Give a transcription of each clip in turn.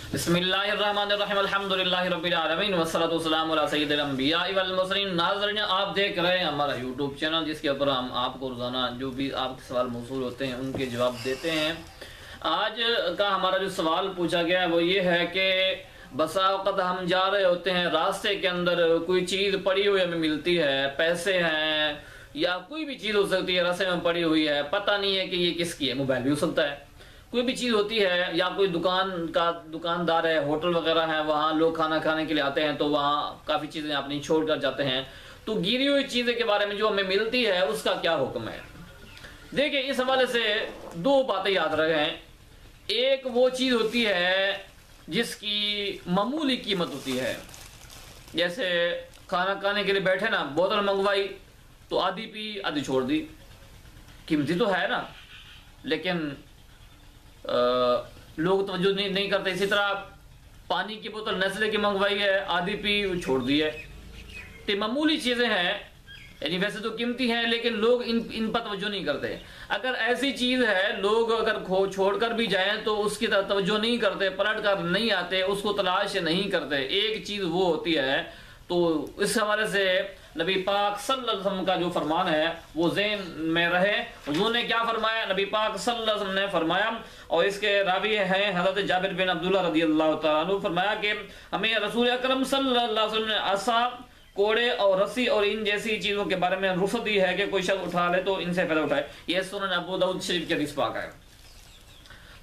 बिस्मिल्लाहिर्रहमानिर्रहीम अल्हम्दुलिल्लाहि रब्बिल आलमीन वस्सलातु वस्सलामु अला सय्यिदिल अंबिया वल मुरसलीन। नाज़रीन, आप देख रहे हैं हमारा यूट्यूब चैनल, जिसके ऊपर हम आपको रोज़ाना जो भी आपके सवाल मौसूल होते हैं उनके जवाब देते हैं। आज का हमारा जो सवाल पूछा गया है वो ये है कि बसा वक़्त हम जा रहे होते हैं, रास्ते के अंदर कोई चीज़ पड़ी हुई हमें मिलती है, पैसे हैं या कोई भी चीज़ हो सकती है, रास्ते में पड़ी हुई है, पता नहीं है कि ये किसकी है। मोबाइल भी हो सकता है, कोई भी चीज़ होती है, या कोई दुकानदार है, होटल वगैरह है, वहाँ लोग खाना खाने के लिए आते हैं तो वहाँ काफ़ी चीज़ें अपनी छोड़ कर जाते हैं। तो गिरी हुई चीज़ें के बारे में जो हमें मिलती है उसका क्या हुक्म है। देखिए, इस हवाले से दो बातें याद रखें। एक वो चीज़ होती है जिसकी मामूली कीमत होती है, जैसे खाना खाने के लिए बैठे ना, बोतल मंगवाई तो आधी पी आधी छोड़ दी, कीमती तो है ना, लेकिन लोग तवज्जो नहीं करते। इसी तरह पानी की बोतल नेस्ले की मंगवाई है, आधी पी छोड़ दी है। तो मामूली चीज़ें हैं, यानी वैसे तो कीमती हैं, लेकिन लोग इन पर तवज्जो नहीं करते। अगर ऐसी चीज़ है, लोग अगर छोड़कर भी जाएं तो उसकी तरफ तवज्जो नहीं करते, पलट कर नहीं आते, उसको तलाश नहीं करते। एक चीज़ वो होती है। तो इस हवाले से नबी पाक सल्लल्लाहु अलैहि वसल्लम का जो फरमान है वो ज़हन में रहे। हुज़ूर ने क्या फरमाया, नबी पाक सल्लल्लाहु अलैहि वसल्लम ने फरमाया, और इसके रावी हैं हज़रत जाबिर बिन अब्दुल्लाह रज़ियल्लाहु तआला अन्हु, फरमाया कि हमें रसूल अकरम सल्लल्लाहु अलैहि वसल्लम ने असा, कोड़े और रस्सी और इन जैसी चीज़ों के बारे में रुख्सत दी है कि कोई शख्स उठा ले तो इनसे फ़ायदा उठाए। यह सुनन अबू दाऊद शरीफ के हदीस पाक है।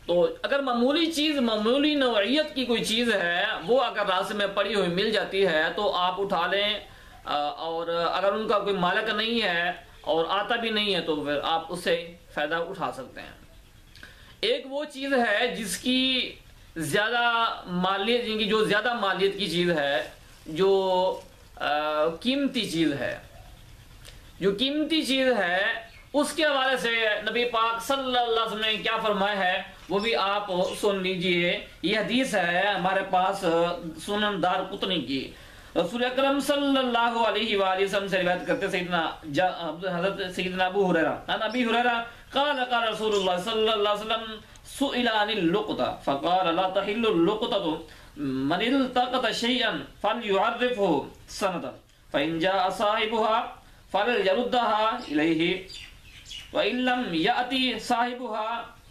तो अगर मामूली चीज़, मामूली नौइयत की कोई चीज़ है, वो अगर रास्ते में पड़ी हुई मिल जाती है तो आप उठा लें, और अगर उनका कोई मालिक नहीं है और आता भी नहीं है तो फिर आप उससे फ़ायदा उठा सकते हैं। एक वो चीज़ है जिसकी ज़्यादा मालियत, जिनकी जो ज़्यादा मालियत की चीज़ है, जो कीमती चीज़ है, जो कीमती चीज़ है, उसके हवाले से नबी पाक सल्लल्लाहु अलैहि वसल्लम ने क्या फरमाया है वो भी आप सुन लीजिए। ये हदीस है हमारे पास सुनन दारक़ुतनी की। रसूल अकरम सल्लल्लाहु अलैहि वसल्लम से रिवायत करते हज़रत सय्यदना अबू हुरैरा अबी हुरैरा क़ाल क़ाल रसूलुल्लाह सल्लल्लाहु अलैहि वसल्लम सुइला अनिल लुक़ता फ़क़ाल ला तहिल्लु लुक़ततु मन इल्तक़त शैअन फ़लयुअर्रिफ़हु सनदन फ़इन जाअ साहिबुहा फ़लयरुद्दहा इलैहि व इन लम याति साहिबुहा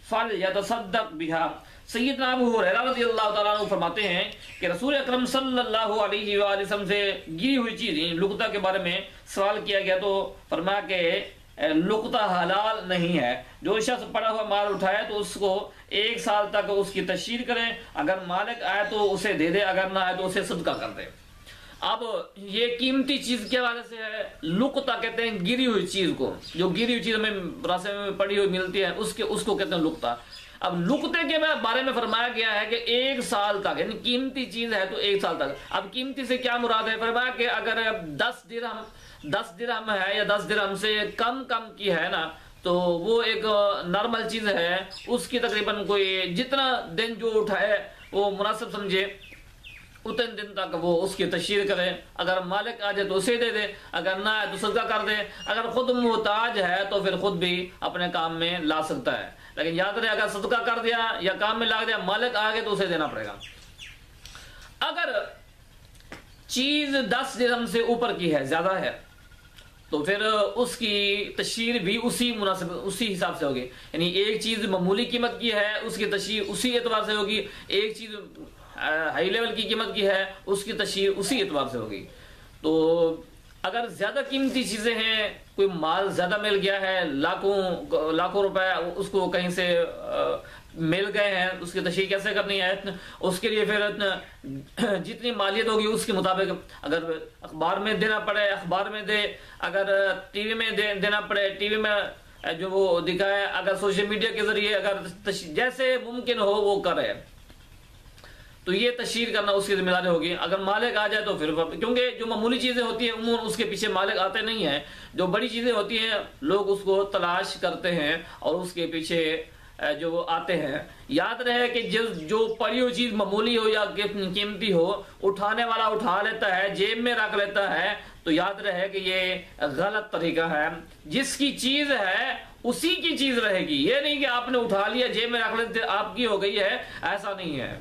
फ़लयतसद्दक़ बिहा। सय्यदना अबू हुरैरा रज़ियल्लाहु तआला अन्हु फरमाते हैं कि रसूल अकरम सल्लल्लाहु अलैहि वसल्लम से गिरी हुई चीज़ लुक़ता के बारे में सवाल किया गया तो फरमाया कि लुक़ता हलाल नहीं है। जो शख्स पड़ा हुआ माल उठाए तो उसको 1 साल तक उसकी तशहीर करें, अगर मालिक आए तो उसे दे दे, अगर ना आए तो उसे सदका कर दे। अब ये कीमती चीज़ के हवाले से है। लुक़ता कहते हैं गिरी हुई चीज़ को, जो गिरी हुई चीज़ हमें रास्ते में पड़ी हुई मिलती है उसको कहते हैं लुक़ता। अब लुक़ते के बारे में फरमाया गया है कि 1 साल तक, यानी कीमती चीज़ है तो 1 साल तक। अब कीमती से क्या मुराद है, फरमाया कि अगर 10 दिरहम है या 10 दिरहम से कम की है ना, तो वो एक नॉर्मल चीज़ है, उसकी तकरीबन कोई जितना दिन जो उठाए वो मुनासिब समझे उतने दिन तक वो उसकी तशहीर करे। अगर मालिक आ जाए तो उसे दे दे, अगर ना आए तो सदका कर दे। अगर खुद मोहताज है तो फिर खुद भी अपने काम में ला सकता है, लेकिन याद रहे अगर सदका कर दिया या काम में ला दिया, मालिक आ गए तो उसे देना पड़ेगा। अगर चीज 10 दिरहम से ऊपर की है, ज्यादा है, तो फिर उसकी तशहीर भी उसी हिसाब से होगी। यानी एक चीज मामूली कीमत की है, उसकी तशहीर उसी एतबार से होगी। एक चीज हाई लेवल की कीमत की है, उसकी तशहीर उसी एतबार से होगी। तो अगर ज्यादा कीमती चीजें हैं, कोई माल ज्यादा मिल गया है, लाखों रुपए उसको कहीं से मिल गए हैं, उसकी तशहीर कैसे करनी है, उसके लिए फिर जितनी मालियत होगी उसके मुताबिक, अगर अखबार में देना पड़े अखबार में दे, अगर टीवी में देना पड़े टीवी में जो वो दिखाए, अगर सोशल मीडिया के जरिए अगर जैसे मुमकिन हो वो करे, तो ये तशहीर करना उसकी जिम्मेदारी होगी। अगर मालिक आ जाए तो फिर, क्योंकि जो मामूली चीज़ें होती हैं उमूमन उसके पीछे मालिक आते नहीं हैं। जो बड़ी चीज़ें होती हैं लोग उसको तलाश करते हैं और उसके पीछे जो वो आते हैं। याद रहे कि जो पड़ी हुई चीज़ मामूली हो या कीमती हो, उठाने वाला उठा लेता है, जेब में रख लेता है, तो याद रहे कि ये गलत तरीका है। जिसकी चीज़ है उसी की चीज़ रहेगी। ये नहीं कि आपने उठा लिया जेब में रख लेते आपकी हो गई है, ऐसा नहीं है।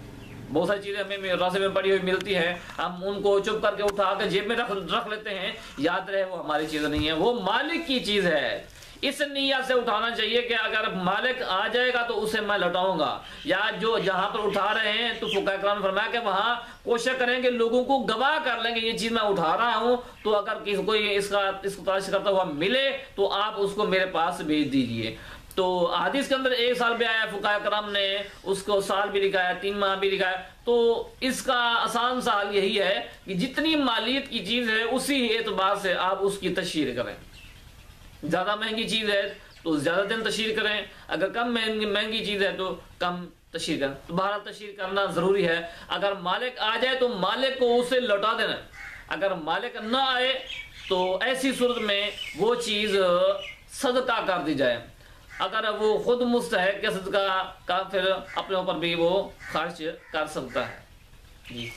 बहुत सारी चीजें हमें रास्ते में पड़ी हुई मिलती है, हम उनको चुप करके उठा के जेब में रख लेते हैं। याद रहे वो हमारी चीज नहीं है, वो मालिक की चीज है। इस नीयत से उठाना चाहिए कि अगर मालिक आ जाएगा तो उसे मैं लौटाऊंगा। या जो जहां पर उठा रहे हैं तो फुकाहा किराम ने फरमाया कि वहां कोशिश करेंगे, लोगों को गवाह कर लेंगे ये चीज मैं उठा रहा हूं, तो अगर किसी कोई इसको तलाश करता हुआ मिले तो आप उसको मेरे पास भेज दीजिए। तो हदीस के अंदर 1 साल भी आया, फुकाहा किराम ने उसको साल भी लिखा है, 3 माह भी लिखा है। तो इसका आसान सा हल यही है कि जितनी मालियत की चीज है उसी एतबार से आप उसकी तशहीर करें। ज्यादा महंगी चीज है तो ज्यादा दिन तशहीर करें, अगर कम महंगी चीज है तो कम तशहीर करें। तो बहरहाल तशहीर करना जरूरी है। अगर मालिक आ जाए तो मालिक को उसे लौटा देना, अगर मालिक न आए तो ऐसी सूरत में वो चीज सदका कर दी जाए। अगर वो खुद मुस्तहक के सदका का, फिर अपने ऊपर भी वो खर्च कर सकता है। जी।